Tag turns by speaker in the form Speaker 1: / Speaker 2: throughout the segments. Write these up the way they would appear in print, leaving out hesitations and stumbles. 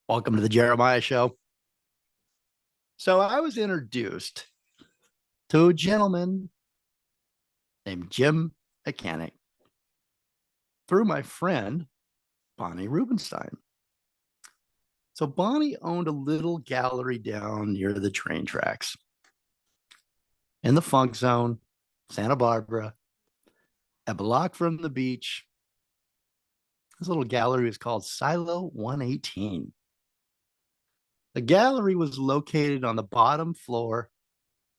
Speaker 1: Welcome to the Jeremiah Show. So I was introduced to a gentleman named Jim McAninch through my friend, Bonnie Rubenstein. So Bonnie owned a little gallery down near the train tracks in the funk zone, Santa Barbara, a block from the beach. This little gallery was called Silo 118. The gallery was located on the bottom floor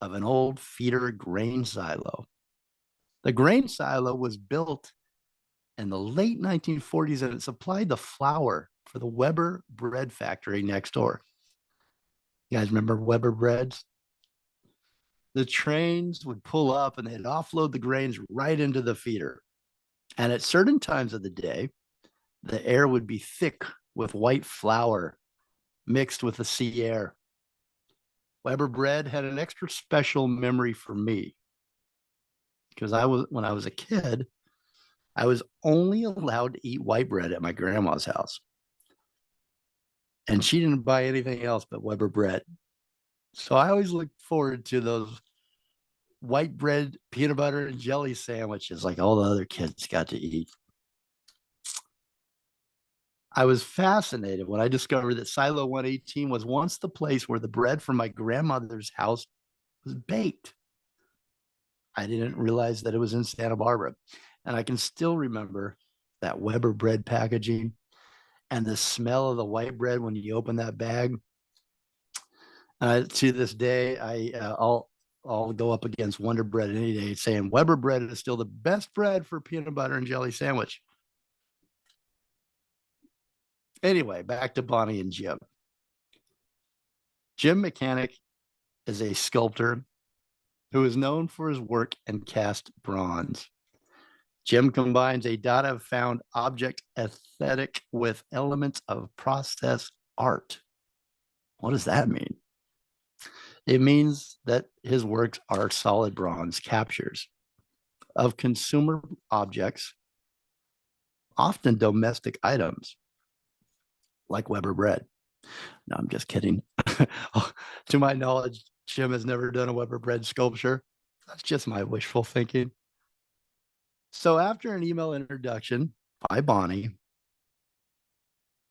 Speaker 1: of an old feeder grain silo. The grain silo was built in the late 1940s and it supplied the flour for the Weber bread factory next door. You guys remember Weber breads? The trains would pull up and they'd offload the grains right into the feeder. And at certain times of the day, the air would be thick with white flour mixed with the sea air. Weber bread had an extra special memory for me because when I was a kid, I was only allowed to eat white bread at my grandma's house. And she didn't buy anything else but Weber bread. So I always looked forward to those white bread, peanut butter, and jelly sandwiches like all the other kids got to eat. I was fascinated when I discovered that Silo 118 was once the place where the bread from my grandmother's house was baked. I didn't realize that it was in Santa Barbara. And I can still remember that Weber bread packaging and the smell of the white bread when you open that bag. To this day, I'll go up against Wonder Bread any day saying Weber bread is still the best bread for peanut butter and jelly sandwich. Anyway, back to Bonnie and Jim. Jim McAninch is a sculptor who is known for his work in cast bronze. Jim combines a data found object aesthetic with elements of process art. What does that mean? It means that his works are solid bronze captures of consumer objects, often domestic items, like Weber bread. No, I'm just kidding. To my knowledge, Jim has never done a Weber bread sculpture. That's just my wishful thinking. So after an email introduction by Bonnie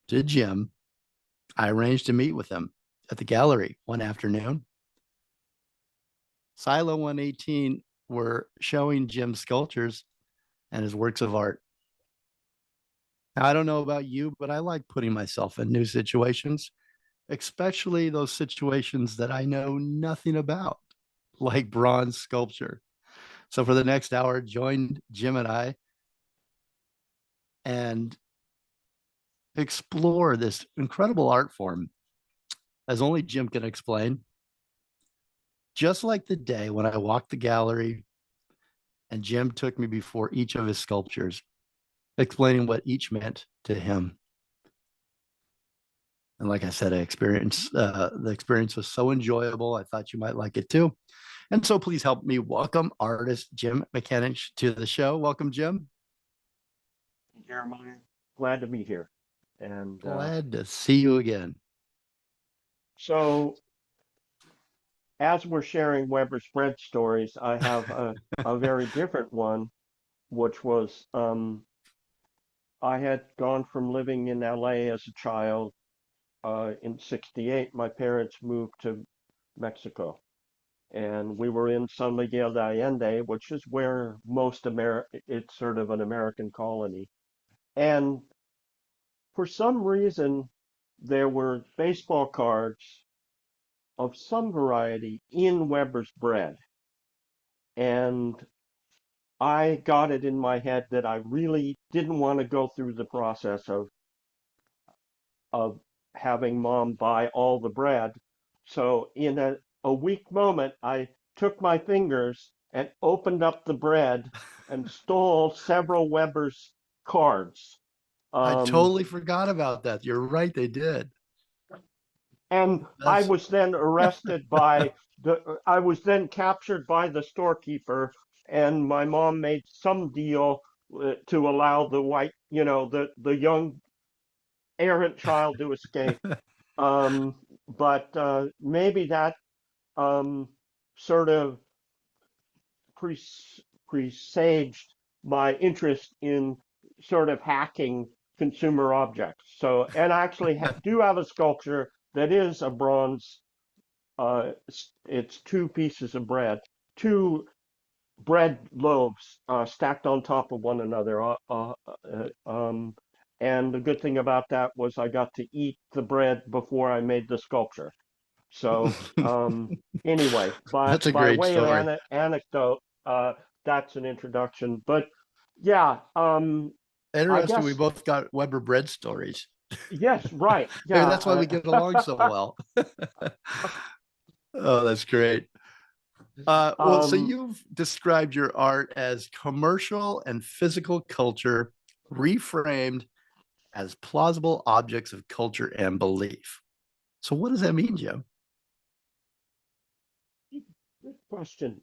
Speaker 1: to Jim, I arranged to meet with him at the gallery one afternoon. Silo 118 were showing Jim's sculptures and his works of art. Now, I don't know about you, but I like putting myself in new situations, especially those situations that I know nothing about, like bronze sculpture. So for the next hour, join Jim and I and explore this incredible art form as only Jim can explain. Just like the day when I walked the gallery and Jim took me before each of his sculptures, explaining what each meant to him. And like I said, the experience was so enjoyable. I thought you might like it too. And so please help me welcome artist Jim McAninch to the show. Welcome, Jim.
Speaker 2: Jeremiah, glad to be here. And
Speaker 1: Glad to see you again.
Speaker 2: so, as we're sharing Weber's bread stories, I have a very different one, which was I had gone from living in LA as a child. In '68, my parents moved to Mexico, and we were in San Miguel de Allende, which is where it's sort of an American colony. And for some reason, there were baseball cards of some variety in Weber's bread. And I got it in my head that I really didn't want to go through the process of having mom buy all the bread. So in a weak moment, I took my fingers and opened up the bread and stole several Weber's cards.
Speaker 1: I
Speaker 2: Um,
Speaker 1: totally forgot about that. You're right, they did.
Speaker 2: And I
Speaker 1: That's
Speaker 2: was then I was then captured by the storekeeper, and my mom made some deal to allow the white, the young errant child to escape. But maybe that um, sort of presaged my interest in sort of hacking consumer objects. So, and I actually do have a sculpture that is a bronze. It's two pieces of bread, two bread loaves stacked on top of one another. And the good thing about that was I got to eat the bread before I made the sculpture. So anyway,
Speaker 1: That's a
Speaker 2: by
Speaker 1: great
Speaker 2: way of
Speaker 1: story.
Speaker 2: anecdote, that's an introduction. But yeah, I
Speaker 1: Interesting. We
Speaker 2: guess
Speaker 1: both got Weber bread stories.
Speaker 2: yes, right.
Speaker 1: Maybe that's why we
Speaker 2: Yeah.
Speaker 1: get along so well. Oh, that's great. Well, so
Speaker 2: Um,
Speaker 1: you've described your art as commercial and physical culture reframed as plausible objects of culture and belief. So, what does that mean, Jim?
Speaker 2: good question.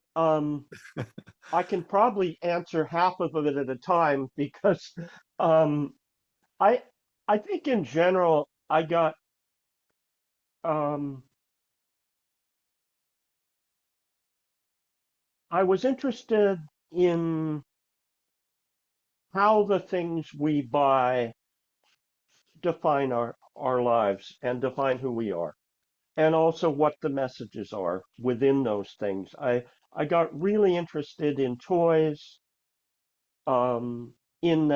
Speaker 2: I can probably answer half of it at a time because um, I I think in general um, I was interested in how the things we buy define our lives and define who we are, and also what the messages are within those things. I got really interested in toys, in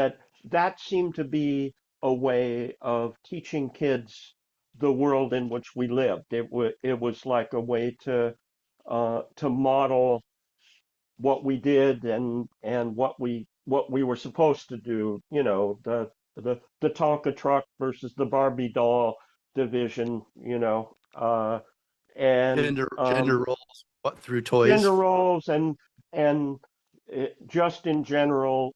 Speaker 2: that seemed to be a way of teaching kids the world in which we lived. It was like a way to model what we did and what we were supposed to do. You know, the Tonka truck versus the Barbie doll division. And
Speaker 1: Gender roles, what through toys?
Speaker 2: gender roles and just in general,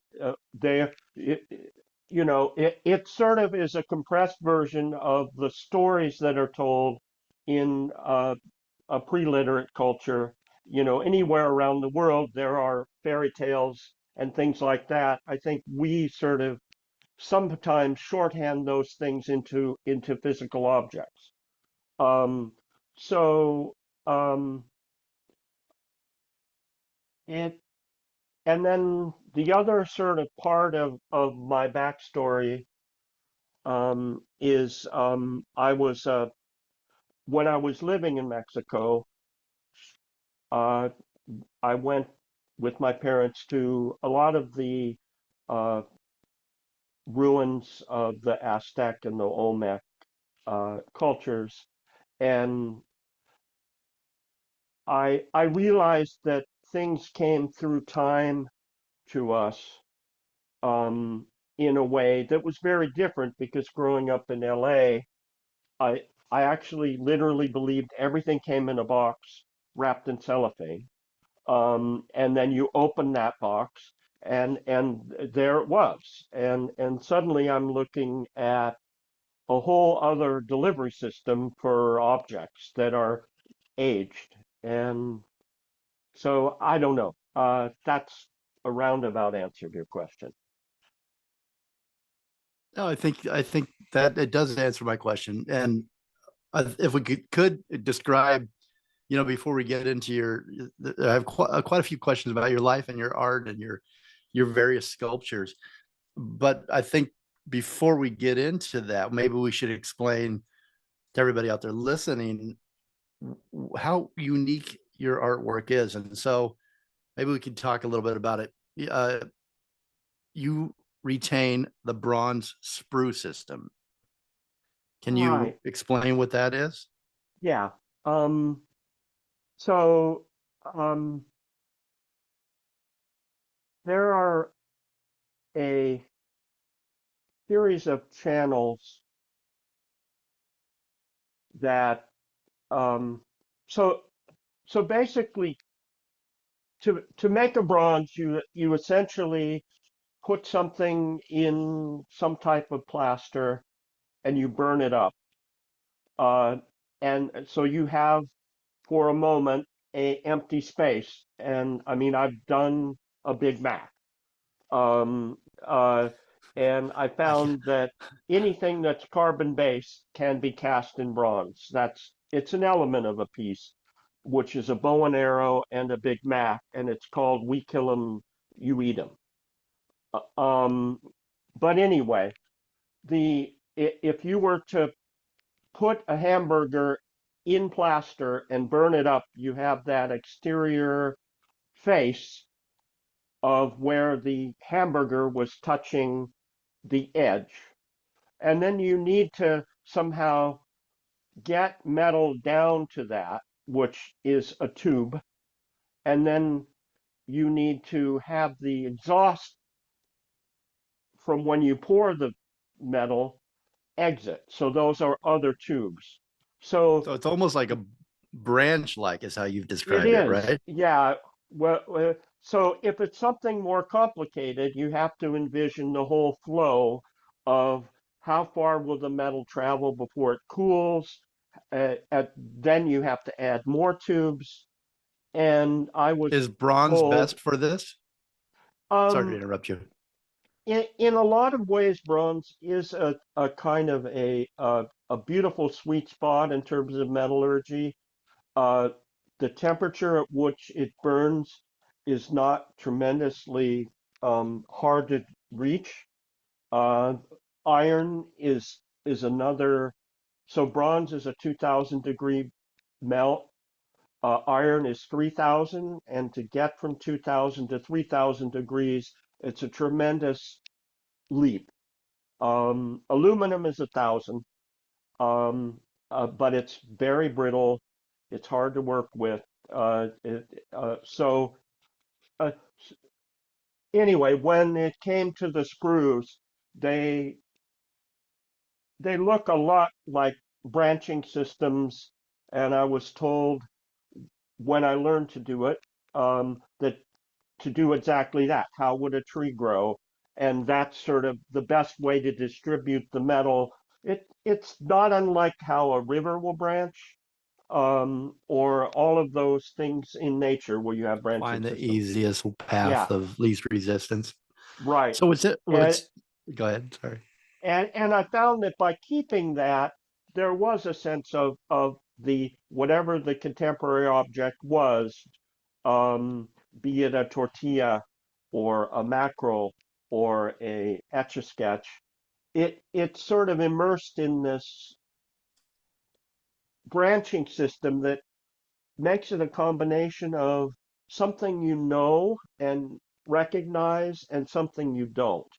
Speaker 2: it sort of is a compressed version of the stories that are told in a pre-literate culture. Anywhere around the world, there are fairy tales and things like that. I think we sort of sometimes shorthand those things into physical objects. Um, so um, it and then the other sort of part of my backstory is I was when I was living in Mexico, uh, I went with my parents to a lot of the uh, ruins of the Aztec and the Olmec cultures, and I realized that things came through time to us um, in a way that was very different because growing up in LA, I actually literally believed everything came in a box wrapped in cellophane. And then you open that box and there it was. And suddenly I'm looking at a whole other delivery system for objects that are aged. And so I don't know. That's a roundabout answer to your question.
Speaker 1: No, I think that it does answer my question. And if we could describe, before we get into I have quite a few questions about your life and your art and your various sculptures. But I think before we get into that, maybe we should explain to everybody out there listening how unique your artwork is. And so maybe we could talk a little bit about it. You retain the bronze sprue system. Can you
Speaker 2: Right.
Speaker 1: explain what that is?
Speaker 2: Yeah. Um, so um, there are a series of channels that um, so so basically to make a bronze you essentially put something in some type of plaster and you burn it up. Uh, and so you have for a moment a empty space. And I mean I've done a Big Mac. Um, uh, And I
Speaker 1: I,
Speaker 2: found that anything that's carbon-based can be cast in bronze. It's an element of a piece, which is a bow and arrow and a Big Mac, and it's called We Kill 'Em, You Eat 'Em. Uh, Um, but anyway, if you were to put a hamburger in plaster and burn it up, you have that exterior face of where the hamburger was touching the edge. And then you need to somehow get metal down to that, which is a tube. And then you need to have the exhaust from when you pour the metal exit. So those are other tubes. So
Speaker 1: so it's almost like a branch, like is how you've
Speaker 2: it
Speaker 1: described it,
Speaker 2: is,
Speaker 1: right?
Speaker 2: yeah. So if it's something more complicated, you have to envision the whole flow of how far will the metal travel before it cools. Then you have to add more tubes. And I was
Speaker 1: Is bronze
Speaker 2: told,
Speaker 1: best for this? Sorry to
Speaker 2: um,
Speaker 1: interrupt you.
Speaker 2: in a lot of ways, bronze is a kind of a beautiful sweet spot in terms of metallurgy. Uh, the temperature at which it burns is not tremendously hard to reach. Uh, iron is another. So bronze is a 2,000 degree melt. Iron is 3,000, and to get from 2,000 to 3,000 degrees, it's a tremendous leap. Aluminum is 1,000, um, but it's very brittle. It's hard to work with. So uh, anyway, when it came to the sprues, they they look a lot like branching systems, and I was told when I learned to do it that to do exactly that. How would a tree grow? And that's sort of the best way to distribute the metal. It's not unlike how a river will branch, or all of those things in nature where you have branching
Speaker 1: Find the
Speaker 2: systems.
Speaker 1: easiest
Speaker 2: Yeah,
Speaker 1: path of least resistance.
Speaker 2: right.
Speaker 1: So it's it.
Speaker 2: And
Speaker 1: Let's go ahead. Sorry.
Speaker 2: and I found that by keeping that, there was a sense of the whatever the contemporary object was, um, be it a tortilla or a mackerel or a etch a sketch, it's sort of immersed in this branching system that makes it a combination of something you know and recognize and something you don't.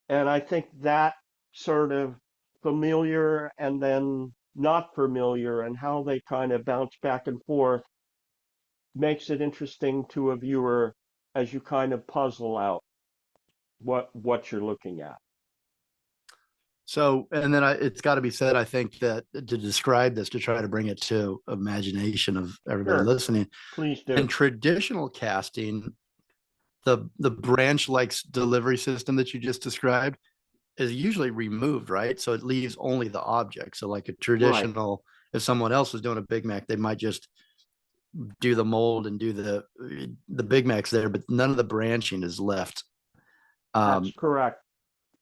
Speaker 2: And I think that sort of familiar and then not familiar and how they kind of bounce back and forth makes it interesting to a viewer as you kind of puzzle out what you're looking at.
Speaker 1: So, and then it's got to be said, I think that to describe this, to try to bring it to imagination of everybody
Speaker 2: Sure,
Speaker 1: listening,
Speaker 2: please
Speaker 1: in
Speaker 2: do.
Speaker 1: traditional casting, the branch like delivery system that you just described is usually removed, right? So it leaves only the object. So like a
Speaker 2: Right.
Speaker 1: traditional, if someone else was doing a Big Mac, they might just do the mold and do the Big Macs there, but none of the branching is left.
Speaker 2: That's
Speaker 1: Um,
Speaker 2: correct.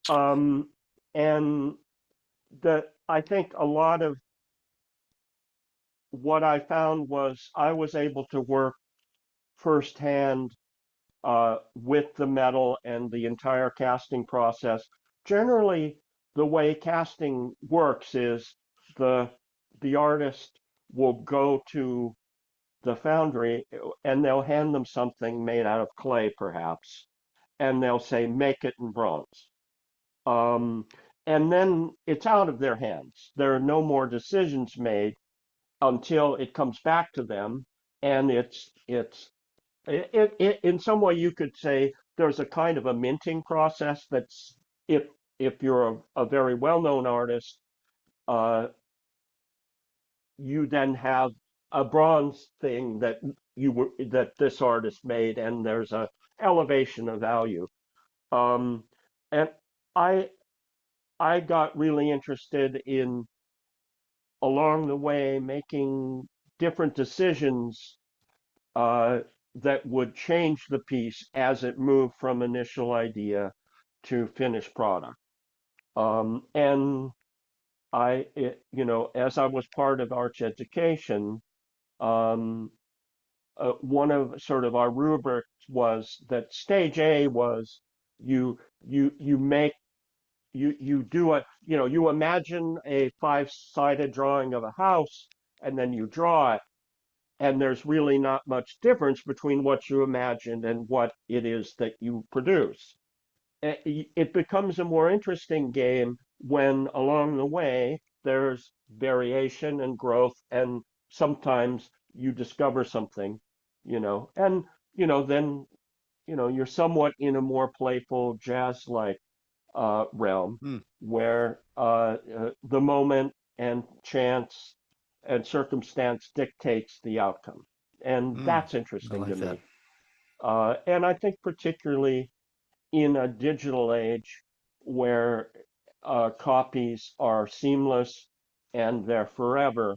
Speaker 2: Um, and I think a lot of what I found was I was able to work firsthand with the metal and the entire casting process. Generally, the way casting works is the the artist will go to the foundry and they'll hand them something made out of clay, perhaps, and they'll say, make it in bronze. Um, and then it's out of their hands. There are no more decisions made until it comes back to them, and in some way you could say there's a kind of a minting process that's if if you're a very well-known artist, uh, you then have a bronze thing that this artist made, and there's a elevation of value. Um, and I I got really interested in along the way making different decisions uh, that would change the piece as it moved from initial idea to finished product. And as I was part of arts education, um, one of sort of our rubrics was that stage A was you make you do you imagine a five-sided drawing of a house and then you draw it, and there's really not much difference between what you imagined and what it is that you produce. It becomes a more interesting game when along the way there's variation and growth, and sometimes you discover something, and then you're somewhat in a more playful jazz-like realm
Speaker 1: Hmm.
Speaker 2: where the moment and chance and circumstance dictates the outcome. And
Speaker 1: Hmm.
Speaker 2: that's
Speaker 1: I
Speaker 2: interesting to
Speaker 1: like that.
Speaker 2: me. And I think particularly in a digital age where copies are seamless and they're forever,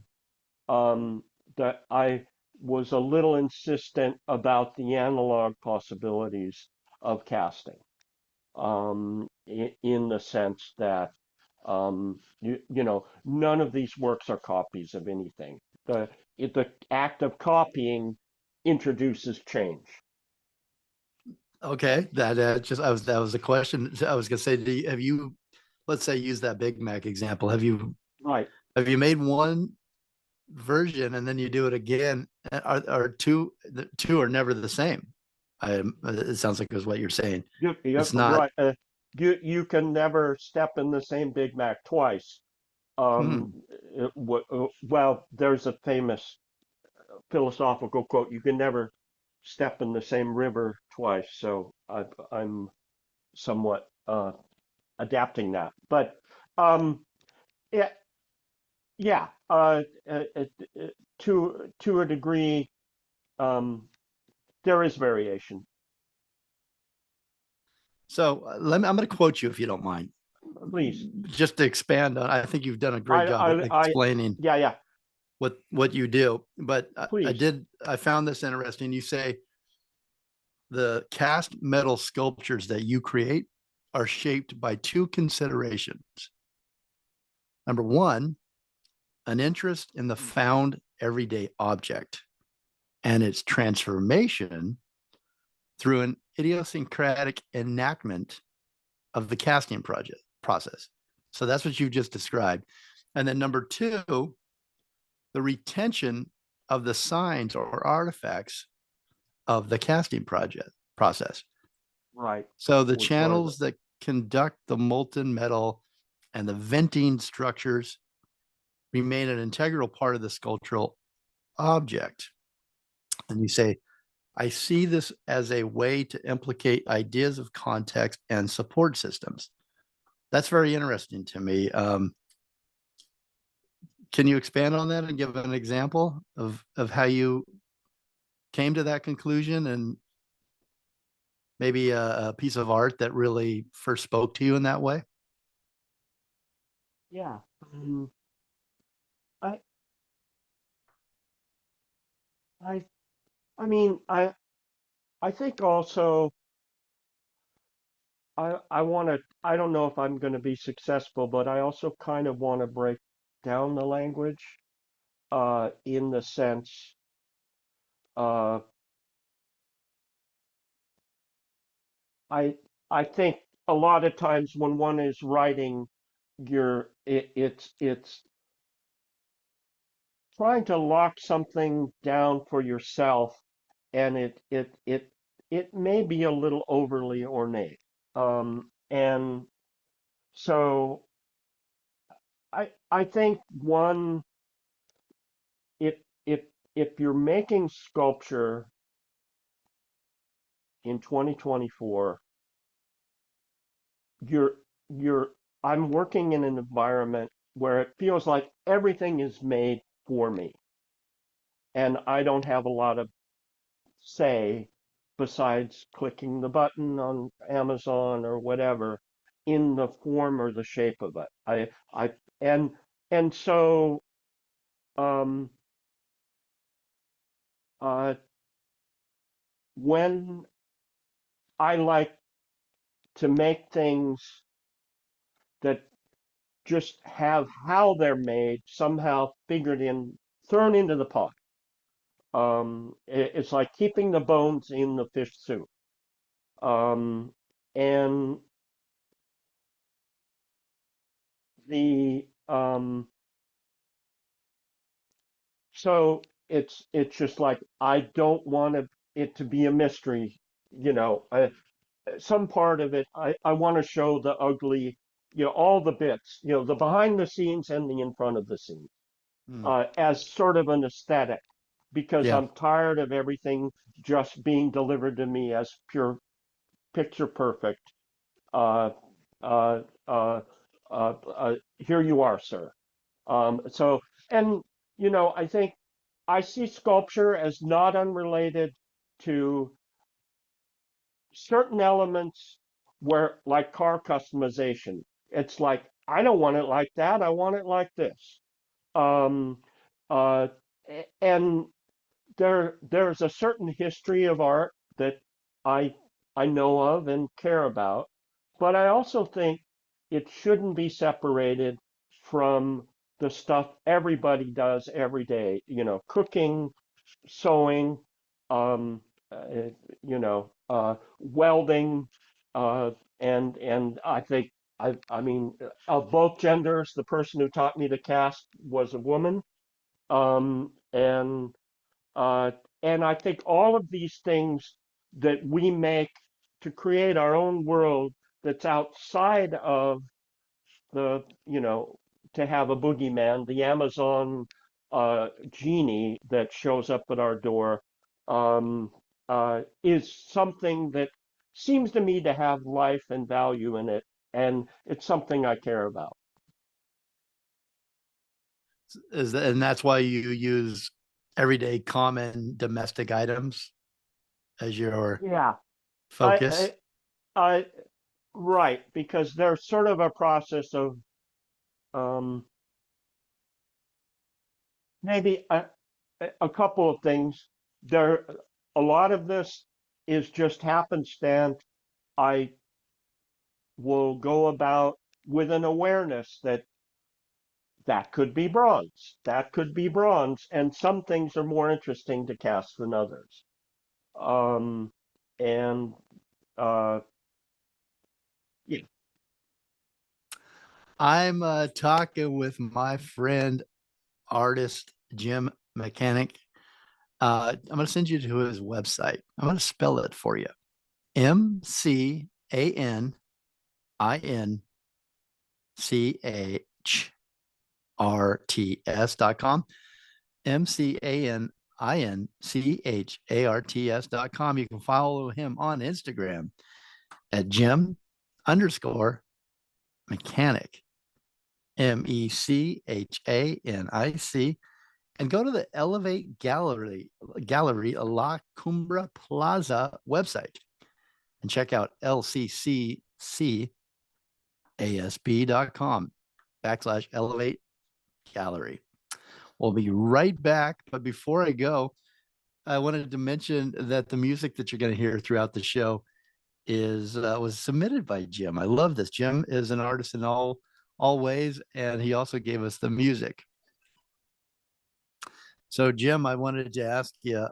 Speaker 2: um, that I was a little insistent about the analog possibilities of casting, in the sense that none of these works are copies of anything. The act of copying introduces change.
Speaker 1: Okay, that was a question. I was gonna say, have you, let's say, use that Big Mac example.
Speaker 2: Right.
Speaker 1: Have you made one version and then you do it again? Are the two are never the same? It sounds like is what you're saying. It's not.
Speaker 2: Right. You can never step in the same Big Mac twice.
Speaker 1: Hmm.
Speaker 2: Well, there's a famous philosophical quote: "You can never step in the same river twice." So I'm somewhat adapting that, but um, yeah, yeah, to a degree, um, there is variation.
Speaker 1: So I'm going to quote you if you don't mind,
Speaker 2: Please,
Speaker 1: just to expand on. I think you've done a great
Speaker 2: I,
Speaker 1: job at
Speaker 2: I,
Speaker 1: explaining
Speaker 2: yeah, yeah,
Speaker 1: what you do. But
Speaker 2: please,
Speaker 1: I found this interesting. You say the cast metal sculptures that you create are shaped by two considerations. Number one, an interest in the found everyday object and its transformation through an idiosyncratic enactment of the casting project process. So that's what you've just described. And then number two, the retention of the signs or artifacts of the casting project process.
Speaker 2: right,
Speaker 1: So the
Speaker 2: which are the
Speaker 1: channels that conduct the molten metal and the venting structures remain an integral part of the sculptural object. And you say, I see this as a way to implicate ideas of context and support systems. That's very interesting to me. Can you expand on that and give an example of how you came to that conclusion and maybe a piece of art that really first spoke to you in that way?
Speaker 2: yeah. I, I, I mean, I think also I don't know if I'm going to be successful, but I also kind of want to break down the language, in the sense, uh, I, I think a lot of times when one is writing, it's trying to lock something down for yourself, and it may be a little overly ornate. And so I think one if if if you're making sculpture in 2024, you're you're I'm working in an environment where it feels like everything is made for me, and I don't have a lot of say besides clicking the button on Amazon or whatever in the form or the shape of it. I and and so um uh when I like to make things that just have how they're made somehow figured in, thrown into the pot. It's like keeping the bones in the fish soup. And the so it's just like I don't want it to be a mystery, you know. Some part of it, I want to show the ugly, you know, all the bits, you know, the behind the scenes and the in front of the scenes,
Speaker 1: Mm.
Speaker 2: as sort of an aesthetic, because
Speaker 1: Yeah.
Speaker 2: I'm tired of everything just being delivered to me as pure picture perfect. Uh, uh, uh, Here you are, sir. So, and you know, I think I see sculpture as not unrelated to certain elements where, like car customization, it's like, I don't want it like that. I want it like this. Um, uh, and there's a certain history of art that I I know of and care about, but I also think it shouldn't be separated from the stuff everybody does every day. You know, cooking, sewing, um, uh, welding, uh, and I think I mean of both genders, the person who taught me to cast was a woman, um, and uh, and I think all of these things that we make to create our own world that's outside of the, you know, to have a boogeyman, the Amazon genie that shows up at our door, is something that seems to me to have life and value in it, and it's something I care about.
Speaker 1: And that's why you use everyday common domestic items as your
Speaker 2: Yeah,
Speaker 1: focus.
Speaker 2: I, I, right, because there's sort of a process of um, maybe a couple of things. There, a lot of this is just happenstance. I will go about with an awareness that that could be bronze, that could be bronze, and some things are more interesting to cast than others. Um, and uh, yeah.
Speaker 1: I'm talking with my friend, artist Jim McAninch. I'm going to send you to his website. I'm going to spell it for you. McAninCharts.com. McAninCharts.com. You can follow him on Instagram at Jim underscore mechanic, Mechanic, and go to the Elevate Gallery La Cumbre Plaza website and check out LCCCASB.com/Elevate Gallery. We'll be right back. But before I go, I wanted to mention that the music that you're going to hear throughout the show is was submitted by Jim. I love this. Jim is an artist in all ways, and he also gave us the music. So, Jim, I wanted to ask you,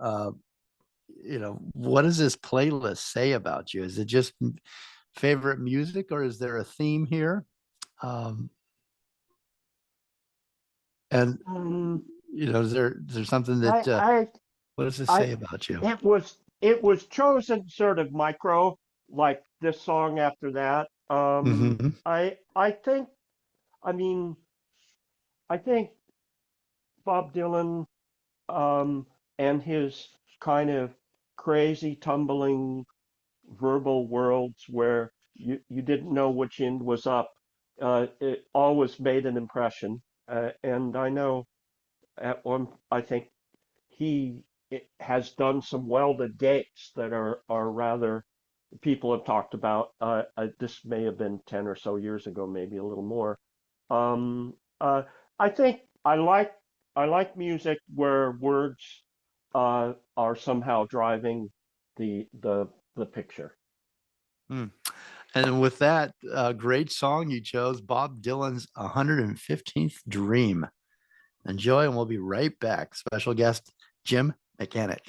Speaker 1: what does this playlist say about you? Is it just favorite music, or is there a theme here? Um, and
Speaker 2: um,
Speaker 1: is there something
Speaker 2: I,
Speaker 1: that
Speaker 2: I,
Speaker 1: what does this
Speaker 2: I,
Speaker 1: say about you?
Speaker 2: it was chosen sort of micro, like this song after that.
Speaker 1: Mm-hmm.
Speaker 2: I think, I mean, I think Bob Dylan, um, and his kind of crazy tumbling verbal worlds where you didn't know which end was up, it always made an impression. And I know at one, I think he has done some welded gates that are rather, people have talked about. This may have been 10 or so years ago, maybe a little more. Um, uh, I think I like music where words are somehow driving the the picture.
Speaker 1: Mm. And with that great song you chose, Bob Dylan's 115th Dream. Enjoy, and we'll be right back. Special guest, Jim McAninch.